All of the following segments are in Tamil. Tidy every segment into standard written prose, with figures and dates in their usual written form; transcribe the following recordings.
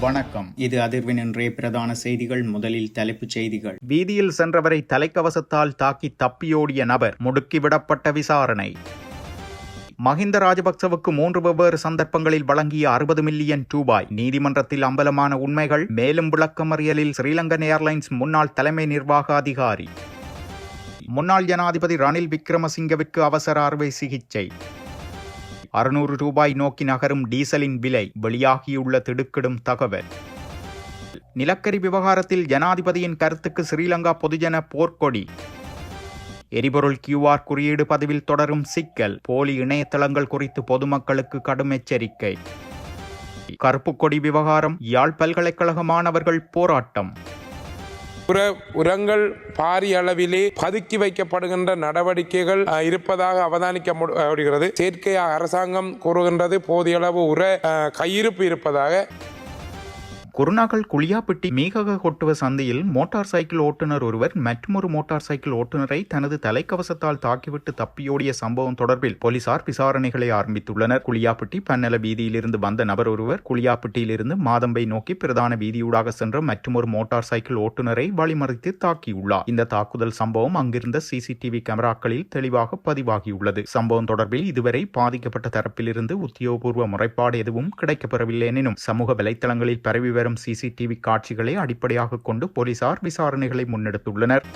வணக்கம். இது அதிர்வின் இன்றைய பிரதான செய்திகள். முதலில் தலைப்புச் செய்திகள். வீதியில் சென்றவரை தலைக்கவசத்தால் தாக்கி தப்பியோடிய நபர் முடுக்கிவிடப்பட்ட விசாரணை. மஹிந்த ராஜபக்சவுக்கு 3 வெவ்வேறு சந்தர்ப்பங்களில் வழங்கிய 60 மில்லியன் ரூபாய் நீதிமன்றத்தில் அம்பலமான உண்மைகள். மேலும் விளக்கமறியலில் ஸ்ரீலங்கன் ஏர்லைன்ஸ் முன்னாள் தலைமை நிர்வாக அதிகாரி. முன்னாள் ஜனாதிபதி ரணில் விக்ரமசிங்கவிற்கு அவசர அறுவை சிகிச்சை. 600 ரூபாய் நோக்கி நகரும் டீசலின் விலை. வெளியாகியுள்ள திடுக்கிடும் தகவல். நிலக்கரி விவகாரத்தில் ஜனாதிபதியின் கருத்துக்கு ஸ்ரீலங்கா பொதுஜன போர்க்கொடி. எரிபொருள் QR குறியீடு பதிவில் தொடரும் சிக்கல். போலி இணையதளங்கள் குறித்து பொதுமக்களுக்கு கடும் எச்சரிக்கை. கருப்பு கொடி விவகாரம். யாழ் பல்கலைக்கழக மாணவர்கள் போராட்டம். உரங்கள் பாரிய அளவிலே பதுக்கி வைக்கப்படுகின்ற நடவடிக்கைகள் இருப்பதாக அவதானிக்கப்படுகிறது. செயற்கையாக அரசாங்கம் கூறுகின்றது போதிய அளவு உர கையிருப்பு இருப்பதாக. குருநாகல் குளியாப்பிட்டி மீகக கொட்டுவ சந்தையில் மோட்டார் சைக்கிள் ஓட்டுநர் ஒருவர் மற்றொரு மோட்டார் சைக்கிள் ஓட்டுநரை தனது தலைக்கவசத்தால் தாக்கிவிட்டு தப்பியோடிய சம்பவம் தொடர்பில் போலீசார் விசாரணைகளை ஆரம்பித்துள்ளனர். குளியாப்பிட்டி பன்னல வீதியிலிருந்து வந்த நபர் ஒருவர் குளியாப்பிட்டியிலிருந்து மாதம்பை நோக்கி பிரதான வீதியூடாக சென்ற மற்றொரு மோட்டார் சைக்கிள் ஓட்டுநரை வழிமறித்து தாக்கியுள்ளார். இந்த தாக்குதல் சம்பவம் அங்கிருந்த CCTV கேமராக்களில் தெளிவாக பதிவாகியுள்ளது. சம்பவம் தொடர்பில் இதுவரை பாதிக்கப்பட்ட தரப்பிலிருந்து உத்தியோகபூர்வ முறைப்பாடு எதுவும் கிடைக்கப்பெறவில்லை எனினும் சமூக வலைத்தளங்களில் பரவி வரும் CCTV காட்சிகளை அடிப்படையாக கொண்டு போலீசார் விசாரணைகளை முன்னெடுத்துள்ளனர்.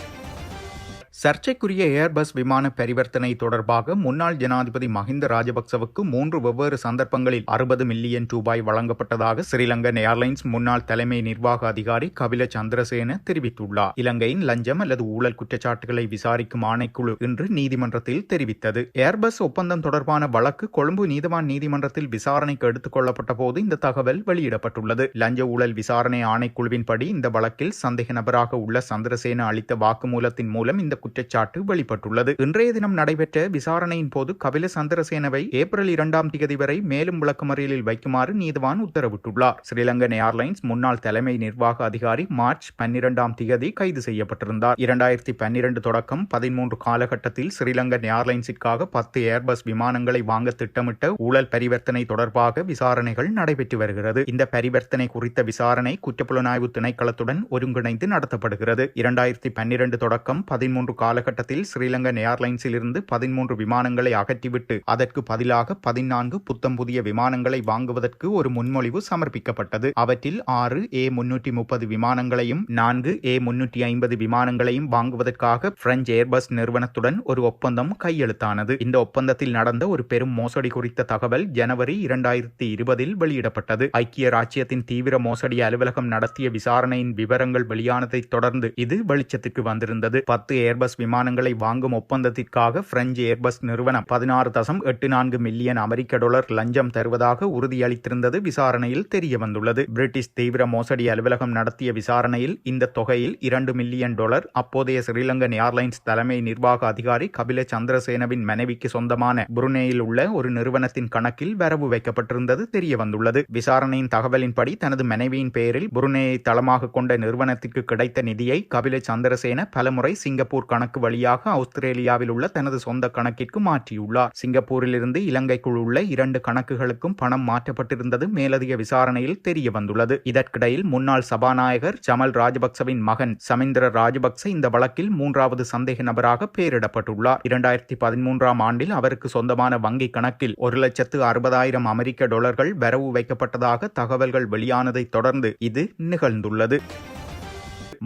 சர்ச்சைக்குரிய ஏர்பஸ் விமான பரிவர்த்தனை தொடர்பாக முன்னாள் ஜனாதிபதி மஹிந்த ராஜபக்சவுக்கு 3 வெவ்வேறு சந்தர்ப்பங்களில் 60 மில்லியன் ரூபாய் வழங்கப்பட்டதாக ஸ்ரீலங்கன் ஏர்லைன்ஸ் முன்னாள் தலைமை நிர்வாக அதிகாரி கபில சந்திரசேன தெரிவித்துள்ளார். இலங்கையின் லஞ்சம் அல்லது ஊழல் குற்றச்சாட்டுகளை விசாரிக்கும் ஆணைக்குழு இன்று நீதிமன்றத்தில் தெரிவித்தது. ஏர்பஸ் ஒப்பந்தம் தொடர்பான வழக்கு கொழும்பு நீதவான் நீதிமன்றத்தில் விசாரணைக்கு எடுத்துக் கொள்ளப்பட்ட போது இந்த தகவல் வெளியிடப்பட்டுள்ளது. லஞ்ச ஊழல் விசாரணை ஆணைக்குழுவின்படி இந்த வழக்கில் சந்தேக நபராக உள்ள சந்திரசேன அளித்த வாக்குமூலத்தின் மூலம் இந்த குற்றச்சாட்டு வெளிப்பட்டுள்ளது. இன்றைய தினம் நடைபெற்ற விசாரணையின் போது கபில சந்திரசேனவை ஏப்ரல் 2ஆம் தேதி வரை மேலும் விளக்கமறியலில் வைக்குமாறு நீதிவான் உத்தரவிட்டுள்ளார். ஸ்ரீலங்கன் ஏர்லைன்ஸ் முன்னாள் தலைமை நிர்வாக அதிகாரி மார்ச் 12ஆம் தேதி கைது செய்யப்பட்டிருந்தார். 2012 தொடக்கம் 13 காலகட்டத்தில் ஸ்ரீலங்கன் ஏர்லைன்ஸிற்காக 10 ஏர்பஸ் விமானங்களை வாங்க திட்டமிட்ட ஊழல் பரிவர்த்தனை தொடர்பாக விசாரணைகள் நடைபெற்று வருகிறது. இந்த பரிவர்த்தனை குறித்த விசாரணை குற்றப்புலனாய்வு திணைக்களத்துடன் ஒருங்கிணைந்து நடத்தப்படுகிறது. 2012 தொடக்கம் 13 காலகட்டத்தில் ஸ்ரீலங்கன் ஏர்லைன்ஸில் இருந்து 13 விமானங்களை அகற்றிவிட்டு அதற்கு பதிலாக 14 புத்தம் புதிய விமானங்களை வாங்குவதற்கு ஒரு முன்மொழிவு சமர்ப்பிக்கப்பட்டது. அவற்றில் 6 A330 விமானங்களையும் 4 A350 விமானங்களையும் வாங்குவதற்காக பிரெஞ்சு ஏர்பஸ் நிறுவனத்துடன் ஒரு ஒப்பந்தம் கையெழுத்தானது. இந்த ஒப்பந்தத்தில் நடந்த ஒரு பெரும் மோசடி குறித்த தகவல் ஜனவரி 2020 வெளியிடப்பட்டது. ஐக்கிய ராச்சியத்தின் தீவிர மோசடி அலுவலகம் நடத்திய விசாரணையின் விவரங்கள் வெளியானதை தொடர்ந்து இது வெளிச்சத்துக்கு வந்திருந்தது. 10 ஏர்பஸ் விமானங்களை வாங்கும் ஒப்பந்தத்திற்காக பிரெஞ்சு ஏர்பஸ் நிறுவனம் 16.84 மில்லியன் அமெரிக்க டாலர் லஞ்சம் தருவதாக உறுதியளித்திருந்தது விசாரணையில் தெரிய வந்துள்ளது. பிரிட்டிஷ் தீவிர மோசடி அலுவலகம் நடத்திய விசாரணையில் இந்த தொகையில் 2 மில்லியன் டாலர் அப்போதைய ஸ்ரீலங்கன் ஏர்லைன்ஸ் தலைமை நிர்வாக அதிகாரி கபில சந்திரசேனவின் மனைவிக்கு சொந்தமான புருனேயில் உள்ள ஒரு நிறுவனத்தின் கணக்கில் வரவு வைக்கப்பட்டிருந்தது தெரிய வந்துள்ளது. விசாரணையின் தகவலின்படி தனது மனைவியின் பெயரில் புருனேயை தளமாக கொண்ட நிறுவனத்திற்கு கிடைத்த நிதியை கபில சந்திரசேன பலமுறை சிங்கப்பூர் கணக்கு வழியாக ஆஸ்திரேலியாவில் உள்ள தனது சொந்த கணக்கிற்கு மாற்றியுள்ளார். சிங்கப்பூரில் இருந்து இலங்கைக்குள் உள்ள 2 கணக்குகளுக்கும் பணம் மாற்றப்பட்டிருந்தது மேலதிக விசாரணையில் தெரிய வந்துள்ளது. இதற்கிடையில் முன்னாள் சபாநாயகர் ஜமல் ராஜபக்சவின் மகன் சமிந்திர ராஜபக்ச இந்த வழக்கில் 3வது சந்தேக நபராக பெயரிடப்பட்டுள்ளார். 2013ஆம் ஆண்டில் அவருக்கு சொந்தமான வங்கி கணக்கில் 1,60,000 அமெரிக்க டாலர்கள் வரவு வைக்கப்பட்டதாக தகவல்கள் வெளியானதை தொடர்ந்து இது நிகழ்ந்துள்ளது.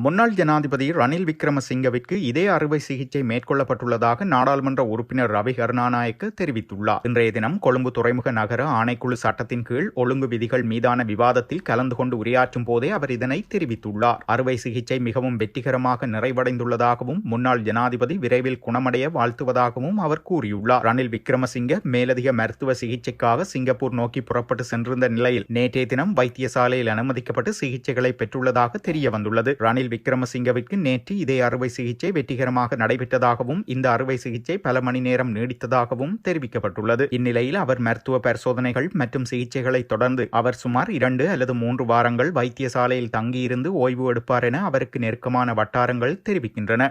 முன்னாள் ஜனாதிபதி ரணில் விக்ரமசிங்கவிற்கு இதே அறுவை சிகிச்சை மேற்கொள்ளப்பட்டுள்ளதாக நாடாளுமன்ற உறுப்பினர் ரவி கருணாநாயக்க தெரிவித்துள்ளார். இன்றைய தினம் கொழும்பு துறைமுக நகர ஆணைக்குழு சட்டத்தின் கீழ் ஒழுங்கு விதிகள் மீதான விவாதத்தில் கலந்து கொண்டு உரையாற்றும் போதே அவர் இதனை தெரிவித்துள்ளார். அறுவை சிகிச்சை மிகவும் வெற்றிகரமாக நிறைவடைந்துள்ளதாகவும் முன்னாள் ஜனாதிபதி விரைவில் குணமடைய வாழ்த்துவதாகவும் அவர் கூறியுள்ளார். ரணில் விக்ரமசிங்க மேலதிக மருத்துவ சிகிச்சைக்காக சிங்கப்பூர் நோக்கி புறப்பட்டு சென்றிருந்த நிலையில் நேற்றைய தினம் வைத்தியசாலையில் அனுமதிக்கப்பட்டு சிகிச்சைகளை பெற்றுள்ளதாக தெரிய வந்துள்ளது. ரணில் விக்ரமசிங்கவிற்கு நேற்று இதே அறுவை சிகிச்சை வெற்றிகரமாக நடைபெற்றதாகவும் இந்த அறுவை சிகிச்சை பல மணி நேரம் நீடித்ததாகவும் தெரிவிக்கப்பட்டுள்ளது. இந்நிலையில் அவர் மருத்துவ பரிசோதனைகள் மற்றும் சிகிச்சைகளை தொடர்ந்து அவர் சுமார் 2 அல்லது 3 வாரங்கள் வைத்தியசாலையில் தங்கியிருந்து ஓய்வு எடுப்பார் என அவருக்கு நெருக்கமான வட்டாரங்கள் தெரிவிக்கின்றன.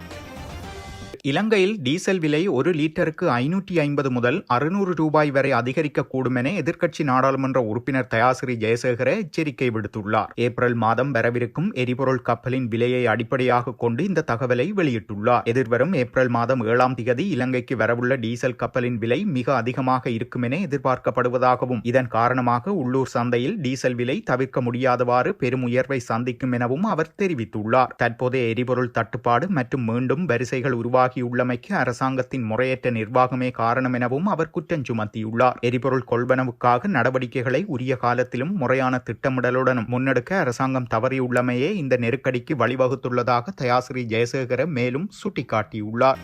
இலங்கையில் டீசல் விலை ஒரு லீட்டருக்கு 550 முதல் 600 ரூபாய் வரை அதிகரிக்கக்கூடும் என எதிர்க்கட்சி நாடாளுமன்ற உறுப்பினர் தயாசிறி ஜெயசேகர எச்சரிக்கை விடுத்துள்ளார். ஏப்ரல் மாதம் வரவிருக்கும் எரிபொருள் கப்பலின் விலையை அடிப்படையாக கொண்டு இந்த தகவலை வெளியிட்டுள்ளார். எதிர்வரும் ஏப்ரல் மாதம் 7ஆம் தேதி இலங்கைக்கு வரவுள்ள டீசல் கப்பலின் விலை மிக அதிகமாக இருக்கும் என எதிர்பார்க்கப்படுவதாகவும் இதன் காரணமாக உள்ளூர் சந்தையில் டீசல் விலை தவிர்க்க முடியாதவாறு பெரும் உயர்வை சந்திக்கும் எனவும் அவர் தெரிவித்துள்ளார். தற்போதைய எரிபொருள் தட்டுப்பாடு மற்றும் மீண்டும் வரிசைகள் உருவாகியுள்ளமைக்கு அரசாங்கத்தின் முறையற்ற நிர்வாகமே காரணம் எனவும் அவர் குற்றம் சுமத்தியுள்ளார். எரிபொருள் கொள்வனவுக்காக நடவடிக்கைகளை உரிய காலத்திலும் முறையான திட்டமிடலுடனும் முன்னெடுக்க அரசாங்கம் தவறியுள்ளமையே இந்த நெருக்கடிக்கு வழிவகுத்துள்ளதாக தயாசிறி ஜெயசேகர மேலும் சுட்டிக்காட்டியுள்ளார்.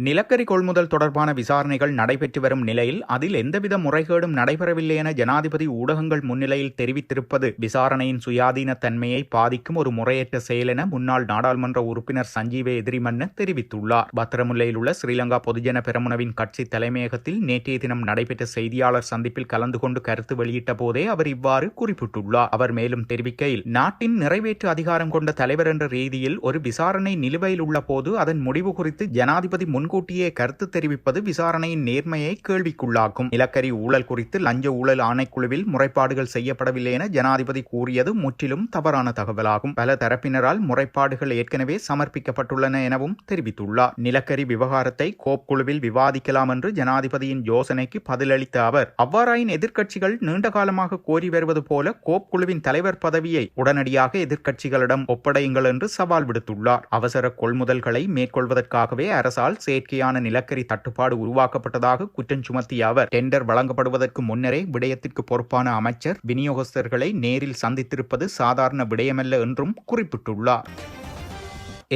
நிலக்கரி கொள்முதல் தொடர்பான விசாரணைகள் நடைபெற்று வரும் நிலையில் அதில் எந்தவித முறைகேடும் நடைபெறவில்லை என ஜனாதிபதி ஊடகங்கள் முன்னிலையில் தெரிவித்திருப்பது விசாரணையின் சுயாதீன தன்மையை பாதிக்கும் ஒரு முறையற்ற செயல் என முன்னாள் நாடாளுமன்ற உறுப்பினர் சஞ்சீவ எதிரிமன்ன தெரிவித்துள்ளார். பத்திரமுல்லையில் உள்ள ஸ்ரீலங்கா பொதுஜன பெரமுனவின் கட்சி தலைமையகத்தில் நேற்றைய தினம் நடைபெற்ற செய்தியாளர் சந்திப்பில் கலந்து கொண்டு கருத்து வெளியிட்ட போதே அவர் இவ்வாறு குறிப்பிட்டுள்ளார். அவர் மேலும் தெரிவிக்கையில், நாட்டின் நிறைவேற்று அதிகாரம் கொண்ட தலைவர் என்ற ரீதியில் ஒரு விசாரணை நிலுவையில் உள்ள போது அதன் முடிவு குறித்து ஜனாதிபதி முன்கூட்டியே கருத்து தெரிவிப்பது விசாரணையின் நேர்மையை கேள்விக்குள்ளாக்கும். நிலக்கரி ஊழல் குறித்து லஞ்ச ஊழல் ஆணைக்குழுவில் முறைப்பாடுகள் செய்யப்படவில்லை என ஜனாதிபதி கூறியது முற்றிலும் தவறான தகவலாகும். பல தரப்பினரால் முறைப்பாடுகள் ஏற்கனவே சமர்ப்பிக்கப்பட்டுள்ளன எனவும் தெரிவித்துள்ளார். நிலக்கரி விவகாரத்தை கோப் குழுவில் விவாதிக்கலாம் என்று ஜனாதிபதியின் யோசனைக்கு பதிலளித்த அவர், அவ்வாறாயின் எதிர்க்கட்சிகள் நீண்ட காலமாக கோரி வருவது போல கோப் குழுவின் தலைவர் பதவியை உடனடியாக எதிர்க்கட்சிகளிடம் ஒப்படையுங்கள் என்று சவால் விடுத்துள்ளார். அவசர கொள்முதல்களை மேற்கொள்வதற்காகவே அரசால் செயற்கையான நிலக்கரி தட்டுப்பாடு உருவாக்கப்பட்டதாக குற்றம் சுமத்திய அவர், டெண்டர் வழங்கப்படுவதற்கு முன்னரே விடயத்திற்கு பொறுப்பான அமைச்சர் விநியோகஸ்தர்களை நேரில் சந்தித்திருப்பது சாதாரண விடயமல்ல என்றும் குறிப்பிட்டுள்ளார்.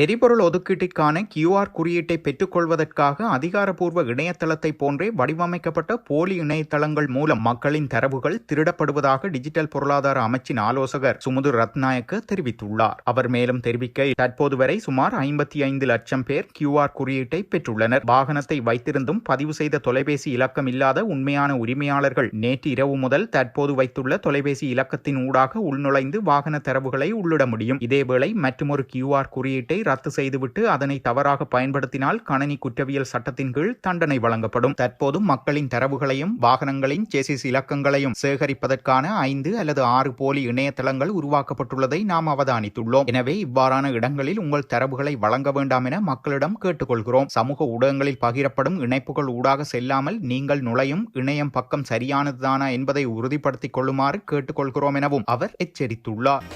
எரிபொருள் ஒதுக்கீட்டிற்கான QR குறியீட்டை பெற்றுக்கொள்வதற்காக அதிகாரப்பூர்வ இணையதளத்தை போன்றே வடிவமைக்கப்பட்ட போலி இணையதளங்கள் மூலம் மக்களின் தரவுகள் திருடப்படுவதாக டிஜிட்டல் பொருளாதார அமைச்சின் ஆலோசகர் சுமுது ரத்நாயக்க தெரிவித்துள்ளார். அவர் மேலும் தெரிவிக்கையில், தற்போது வரை சுமார் 55 லட்சம் பேர் QR குறியீட்டை பெற்றுள்ளனர். வாகனத்தை வைத்திருந்தும் பதிவு செய்த தொலைபேசி இலக்கம் இல்லாத உண்மையான உரிமையாளர்கள் நேற்று இரவு முதல் தற்போது வைத்துள்ள தொலைபேசி இலக்கத்தின் ஊடாக உள்நுழைந்து வாகன தரவுகளை உள்ளிட முடியும். இதேவேளை மற்றொரு QR குறியீட்டை ரத்து செய்துவிட்டு அதனை தவறாக பயன்படுத்தினால் கணனி குற்றவியல் சட்டத்தின் கீழ் தண்டனை வழங்கப்படும். தற்போது மக்களின் தரவுகளையும் வாகனங்களின் சேசிஸ் இலக்கங்களையும் சேகரிப்பதற்கான 5 அல்லது 6 போலி இணையதளங்கள் உருவாக்கப்பட்டுள்ளதை நாம் அவதானித்துள்ளோம். எனவே இவ்வாறான இடங்களில் உங்கள் தரவுகளை வழங்க வேண்டாம் என மக்களிடம் கேட்டுக்கொள்கிறோம். சமூக ஊடகங்களில் பகிரப்படும் இணைப்புகள் ஊடாக செல்லாமல் நீங்கள் நுழையும் இணையம் பக்கம் சரியானதுதானா என்பதை உறுதிப்படுத்திக் கொள்ளுமாறு கேட்டுக்கொள்கிறோம் எனவும் அவர் எச்சரித்துள்ளார்.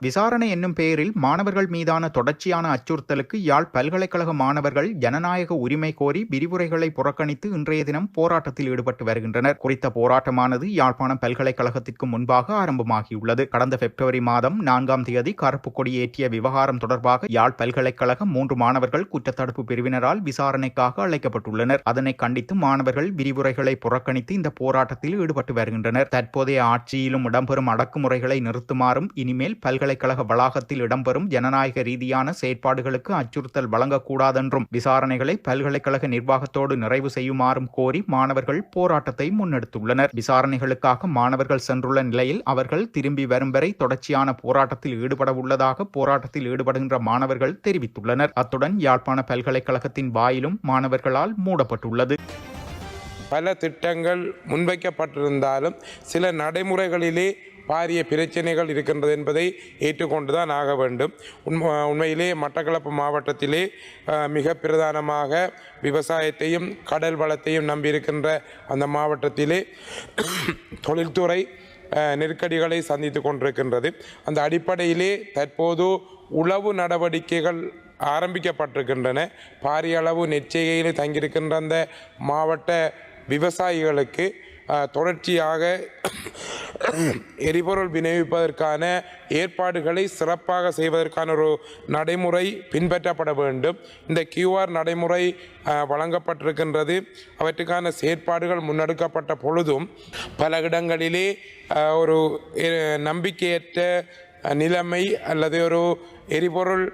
விசாரணை என்னும் பெயரில் மாணவர்கள் மீதான தொடர்ச்சியான அச்சுறுத்தலுக்கு யாழ் பல்கலைக்கழக மாணவர்கள் ஜனநாயக உரிமை கோரி விரிவுரைகளை புறக்கணித்து இன்றைய தினம் போராட்டத்தில் ஈடுபட்டு வருகின்றனர். குறித்த போராட்டமானது யாழ்ப்பாணம் பல்கலைக்கழகத்திற்கு முன்பாக ஆரம்பமாகியுள்ளது. கடந்த பிப்ரவரி மாதம் 4ஆம் தேதி கருப்பு கொடி ஏற்றிய விவகாரம் தொடர்பாக யாழ் பல்கலைக்கழகம் 3 மாணவர்கள் குற்றத்தடுப்பு பிரிவினரால் விசாரணைக்காக அழைக்கப்பட்டுள்ளனர். அதனை கண்டித்து மாணவர்கள் விரிவுரைகளை புறக்கணித்து இந்த போராட்டத்தில் ஈடுபட்டு வருகின்றனர். தற்போதைய ஆட்சியிலும் இடம்பெறும் அடக்குமுறைகளை நிறுத்துமாறும் இனிமேல் பல்கலைக்கழக வளாகத்தில் இடம்பெறும் ஜனநாயக ரீதியான செயற்பாடுகளுக்கு அச்சுறுத்தல் வழங்கக்கூடாதென்றும் விசாரணைகளை பல்கலைக்கழக நிர்வாகத்தோடு நிறைவு செய்யுமாறும் கோரி மாணவர்கள் போராட்டத்தை முன்னெடுத்துள்ளனர். விசாரணைகளுக்காக மாணவர்கள் சென்றுள்ள நிலையில் அவர்கள் திரும்பி வரும் வரை தொடர்ச்சியான போராட்டத்தில் ஈடுபட உள்ளதாக போராட்டத்தில் ஈடுபடுகின்ற மாணவர்கள் தெரிவித்துள்ளனர். அத்துடன் யாழ்ப்பாண பல்கலைக்கழகத்தின் வாயிலும் மாணவர்களால் மூடப்பட்டுள்ளது. பல திட்டங்கள் முன்வைக்கப்பட்டிருந்தாலும் சில நடைமுறைகளிலே பாரிய பிரச்சனைகள் இருக்கின்றது என்பதை ஏற்றுக்கொண்டுதான் ஆக வேண்டும். உண்மையிலே மட்டக்களப்பு மாவட்டத்திலே மிக பிரதானமாக விவசாயத்தையும் கடல் வளத்தையும் நம்பியிருக்கின்ற அந்த மாவட்டத்திலே தொழில்துறை நெருக்கடிகளை சந்தித்து கொண்டிருக்கின்றது. அந்த அடிப்படையிலே தற்போது உளவு நடவடிக்கைகள் ஆரம்பிக்கப்பட்டிருக்கின்றன. பாரிய அளவு நெச்சையில் தங்கியிருக்கின்ற அந்த மாவட்ட விவசாயிகளுக்கு தொடர்ச்சியாக எரிபொருள் விநியோகிப்பதற்கான ஏற்பாடுகளை சிறப்பாக செய்வதற்கான ஒரு நடைமுறை பின்பற்றப்பட வேண்டும். இந்த QR நடைமுறை வழங்கப்பட்டிருக்கின்றது. அவற்றுக்கான செயற்பாடுகள் முன்னெடுக்கப்பட்ட பொழுதும் பல இடங்களிலே ஒரு நம்பிக்கையற்ற நிலைமை அல்லது ஒரு எரிபொருள்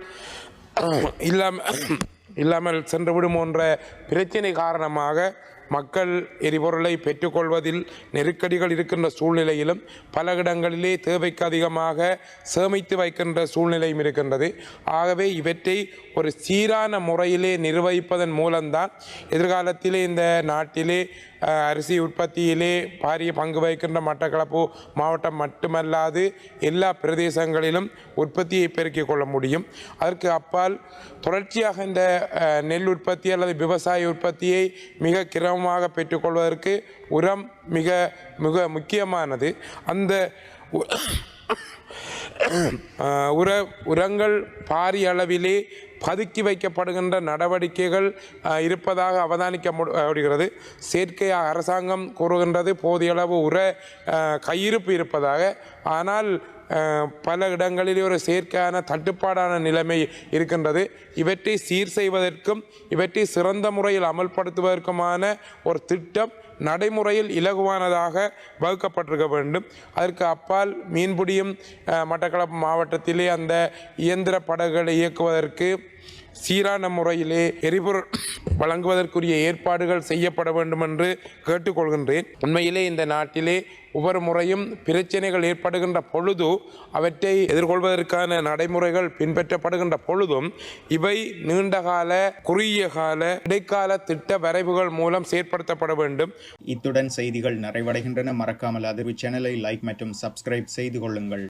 இல்லாமல் சென்றுவிடும் என்ற பிரச்சனை காரணமாக மக்கள் எரிபொருளை பெற்றுக்கொள்வதில் நெருக்கடிகள் இருக்கின்ற சூழ்நிலையிலும் பல இடங்களிலே தேவைக்கு அதிகமாக சேமித்து வைக்கின்ற சூழ்நிலையும் இருக்கின்றது. ஆகவே இவற்றை ஒரு சீரான முறையிலே நிர்வகிப்பதன் மூலம்தான் எதிர்காலத்திலே இந்த நாட்டிலே அரிசி உற்பத்தியிலே பாரிய பங்கு வகிக்கின்ற மட்டக்களப்பு மாவட்டம் மட்டுமல்லாது எல்லா பிரதேசங்களிலும் உற்பத்தியை பெருக்கிக் கொள்ள முடியும். அதற்கு அப்பால் தொடர்ச்சியாக இந்த நெல் உற்பத்தி அல்லது விவசாய உற்பத்தியை மிக கிரமமாக பெற்றுக்கொள்வதற்கு உரம் மிக மிக முக்கியமானது. அந்த உரங்கள் பாரிய அளவிலே பதுக்கி வைக்கப்படுகின்ற நடவடிக்கைகள் இருப்பதாக அவதானிக்கப்படுகிறது. செயற்கையாக அரசாங்கம் கூறுகின்றது போதிய அளவு உர கையிருப்பு இருப்பதாக. ஆனால் பல இடங்களிலே ஒரு செயற்கையான தட்டுப்பாடான நிலைமை இருக்கின்றது. இவற்றை சீர் செய்வதற்கும் இவற்றை சிறந்த முறையில் அமல்படுத்துவதற்குமான ஒரு திட்டம் நடைமுறையில் இலகுவானதாக வகுக்கப்பட்டிருக்க வேண்டும். அதற்கு அப்பால் மீன்பிடியும் மட்டக்களப்பு மாவட்டத்திலே அந்த இயந்திர படகுகளை இயக்குவதற்கு சீரான முறையிலே எரிபொருள் வழங்குவதற்குரிய ஏற்பாடுகள் செய்யப்பட வேண்டும் என்று கேட்டுக்கொள்கின்றேன். உண்மையிலே இந்த நாட்டிலே ஒவ்வொரு முறையும் பிரச்சனைகள் ஏற்படுகின்ற பொழுது அவற்றை எதிர்கொள்வதற்கான நடைமுறைகள் பின்பற்றப்படுகின்ற பொழுதும் இவை நீண்டகால குறுகிய கால இடைக்கால திட்ட வரைவுகள் மூலம் செயற்படுத்தப்பட வேண்டும். இத்துடன் செய்திகள் நிறைவடைகின்றன. மறக்காமல் அதிர்வு சேனலை லைக் மற்றும் சப்ஸ்கிரைப் செய்து கொள்ளுங்கள்.